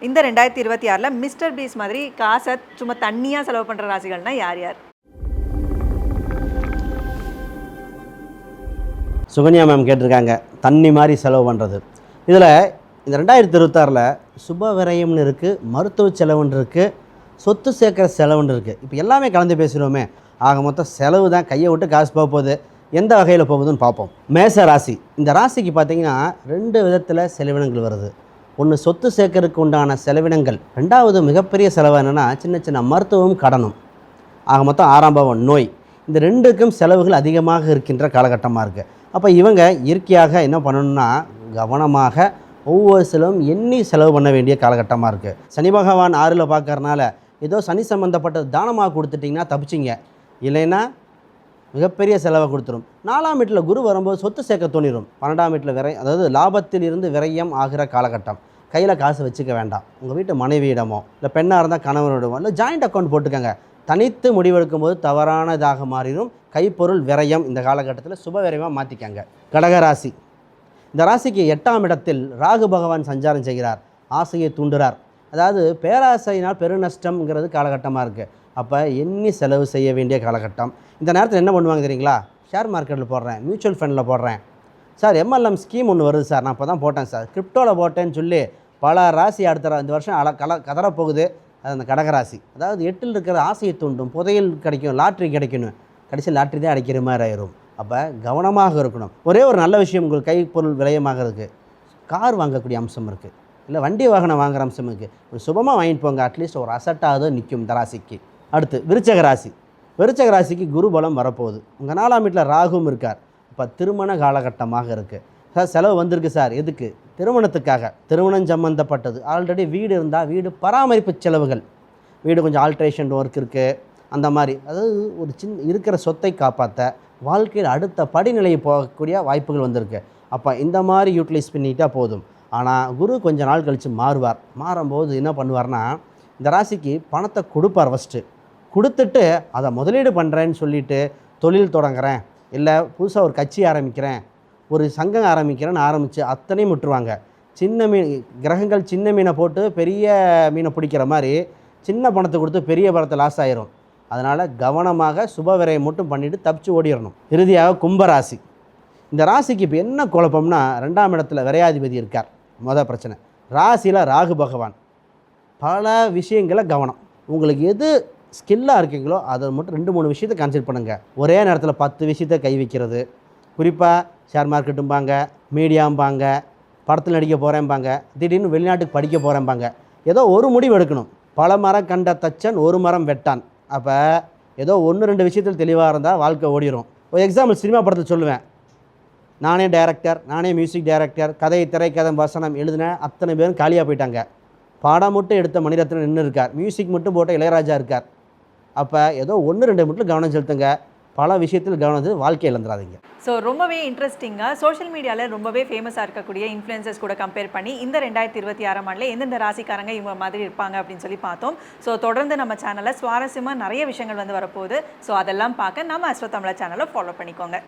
இந்த 2026ல mister piece மாதிரி காசை சும்மா தண்ணியா செலவு பண்ற ராசிகள்னா யார் யார்? சுகன்யா மேம் கேட்டிருக்காங்க தண்ணி மாதிரி செலவு பண்ணுறது. இதில் இந்த 2026ல் சுப விரயம்னு இருக்குது, மருத்துவ செலவுன்னு இருக்குது, சொத்து சேர்க்குற செலவுன்னு இருக்குது. இப்போ எல்லாமே கலந்து பேசுகிறோமே, ஆக மொத்தம் செலவு தான். கையை விட்டு காசு போக போகுது, எந்த வகையில் போகுதுன்னு பார்ப்போம். மேச ராசி, இந்த ராசிக்கு பார்த்திங்கன்னா 2 விதத்தில் செலவினங்கள் வருது. ஒன்று சொத்து சேர்க்கறதுக்கு உண்டான செலவினங்கள், ரெண்டாவது மிகப்பெரிய செலவு என்னென்னா சின்ன சின்ன மருத்துவம் கடனும். ஆக மொத்தம் 6ஆம் பாவம் நோய். இந்த ரெண்டுக்கும் செலவுகள் அதிகமாக இருக்கின்ற காலகட்டமாக இருக்குது. அப்போ இவங்க இயற்கையாக என்ன பண்ணணும்னா கவனமாக ஒவ்வொரு செலவும் எண்ணி செலவு பண்ண வேண்டிய காலகட்டமாக இருக்குது. சனி பகவான் 6ல் பார்க்கறனால ஏதோ சனி சம்மந்தப்பட்டது தானமாக கொடுத்துட்டிங்கன்னா தப்பிச்சிங்க, இல்லைன்னா மிகப்பெரிய செலவை கொடுத்துரும். 4ஆம் வீட்டில் குரு வரும்போது சொத்து சேர்க்க தோணிடும். 12ஆம் வீட்டில் அதாவது லாபத்தில் இருந்து விரயம் ஆகிற காலகட்டம். கையில் காசு வச்சுக்க வேண்டாம். உங்கள் வீட்டு மனைவியிடமோ இல்லை பெண்ணாக இருந்தால் கணவனிடமோ இல்லை ஜாயிண்ட் அக்கௌண்ட் போட்டுக்கோங்க. தனித்து முடிவெடுக்கும் போது தவறானதாக மாறிடும். கைப்பொருள் விரயம் இந்த காலகட்டத்தில் சுப விரயமாக மாற்றிக்கங்க. கடகராசி, இந்த ராசிக்கு 8ஆம் இடத்தில் ராகு பகவான் சஞ்சாரம் செய்கிறார். ஆசையை தூண்டுறார். அதாவது பேராசையினால் பெருநஷ்டம்ங்கிறது காலகட்டமாக இருக்குது. அப்போ எண்ணி செலவு செய்ய வேண்டிய காலகட்டம். இந்த நேரத்தில் என்ன பண்ணுவாங்க தெரியுங்களா? ஷேர் மார்க்கெட்டில் போடுறேன், மியூச்சுவல் ஃபண்டில் போடுறேன் சார், எம்எல்எம் ஸ்கீம் ஒன்று வருது சார், நான் இப்போ தான் போட்டேன் சார், கிரிப்டோவில் போட்டேன்னு சொல்லி பல ராசி அடுத்த இந்த வருஷம் கதறப்போகுது. அது அந்த கடகராசி. அதாவது 8ல் இருக்கிற ஆசையை தூண்டும். புதையல் கிடைக்கும், லாட்ரி கிடைக்கணும், கடைசி லாட்ரி தான் அடிக்கிற மாதிரி ஆயிரும். அப்போ கவனமாக இருக்கணும். ஒரே ஒரு நல்ல விஷயம், உங்களுக்கு கைப்பொருள் விரயமாகிறதுக்கு கார் வாங்கக்கூடிய அம்சம் இருக்குது, இல்லை வண்டி வாகனம் வாங்குகிற அம்சம் இருக்குது. ஒரு சுபமாக வாங்கிட்டு போங்க, அட்லீஸ்ட் ஒரு அசட்டாவது நிற்கும் இந்த ராசிக்கு. அடுத்து விருச்சக ராசி. விருச்சக ராசிக்கு குரு பலம் வரப்போகுது. உங்கள் 4ஆம் வீட்டில் ராகுவும் இருக்கார். இப்போ திருமண காலகட்டமாக இருக்குது. சார் செலவு வந்திருக்கு சார், எதுக்கு? திருமணத்துக்காக. திருமணம் சம்மந்தப்பட்டது. ஆல்ரெடி வீடு இருந்தால் வீடு பராமரிப்பு செலவுகள், வீடு கொஞ்சம் ஆல்ட்ரேஷன் ஒர்க் இருக்குது, அந்த மாதிரி. அதாவது ஒரு இருக்கிற சொத்தை காப்பாற்ற வாழ்க்கையில் அடுத்த படிநிலையை போகக்கூடிய வாய்ப்புகள் வந்திருக்கு. அப்போ இந்த மாதிரி யூட்டிலைஸ் பண்ணிட்டால் போதும். ஆனால் குரு கொஞ்ச நாள் கழித்து மாறுவார். மாறும்போது என்ன பண்ணுவார்னா, இந்த ராசிக்கு பணத்தை கொடுப்பார். ஃபஸ்ட்டு கொடுத்துட்டு அதை முதலீடு பண்ணுறேன்னு சொல்லிவிட்டு தொழில் தொடங்குறேன், இல்லை புதுசாக ஒரு கட்சி ஆரம்பிக்கிறேன், ஒரு சங்கம் ஆரம்பிக்கிறேன்னு ஆரம்பித்து அத்தனையும் விட்டுருவாங்க. சின்ன மீன் கிரகங்கள் சின்ன மீனை போட்டு பெரிய மீனை பிடிக்கிற மாதிரி சின்ன பணத்தை கொடுத்து பெரிய பணத்தை லாஸ் ஆயிரும். அதனால் கவனமாக சுப விரயம் மட்டும் பண்ணிவிட்டு தப்பிச்சு ஓடிடணும். இறுதியாக கும்பராசி. இந்த ராசிக்கு இப்போ என்ன குழப்பம்னா, 2ஆம் இடத்துல விரையாதிபதி இருக்கார். மொதல் பிரச்சனை. ராசியில் ராகு பகவான். பல விஷயங்களை கவனம். உங்களுக்கு எது ஸ்கில்லாக இருக்கீங்களோ அதை மட்டும் 2-3 விஷயத்தை கான்சென்ட்ரேட் பண்ணுங்கள். ஒரே நேரத்தில் 10 விஷயத்தை கை வைக்கிறது. குறிப்பாக ஷேர் மார்க்கெட்டும்பாங்க, மீடியாம்பாங்க, படத்தில் நடிக்க போகிறேன்பாங்க, திடீர்னு வெளிநாட்டுக்கு படிக்க போகிறேன்பாங்க. ஏதோ ஒரு முடிவு எடுக்கணும். பல மரம் கண்ட தச்சன் ஒரு மரம் வெட்டான். அப்போ ஏதோ 1-2 விஷயத்தில் தெளிவாக இருந்தால் வாழ்க்கை ஓடிடும். ஒரு எக்ஸாம்பிள் சினிமா படத்தில் சொல்லுவேன். நானே டைரக்டர், நானே மியூசிக் டைரக்டர், கதை திரைக்கதை வசனம் எழுதின அத்தனை பேரும் காலியாக போயிட்டாங்க. படம் மட்டும் எடுத்த மணிரத்னம் நின்று இருக்கார், மியூசிக் மட்டும் போட்ட இளையராஜா இருக்கார். அப்போ ஏதோ 1-2 மட்டும் கவனம் செலுத்துங்க. பல விஷயத்தில் கவனம் வாழ்க்கை இழந்துடாதீங்க. ஸோ ரொம்பவே இன்ட்ரெஸ்டிங்காக சோஷியல் மீடியாவில் ரொம்பவே ஃபேமஸாக இருக்கக்கூடிய இன்ஃப்ளூயன்சர்ஸ் கூட கம்பேர் பண்ணி இந்த 2026ஆம் ஆண்டில் எந்தெந்த ராசிக்காரங்க இவங்க மாதிரி இருப்பாங்க அப்படின்னு சொல்லி பார்த்தோம். ஸோ தொடர்ந்து நம்ம சேனலில் சுவாரஸ்யமாக நிறைய விஷயங்கள் வந்து வரப்போகுது. ஸோ அதெல்லாம் பார்க்க நம்ம அஸ்ட்ரோ தமிழா சேனலை ஃபாலோ பண்ணிக்கோங்க.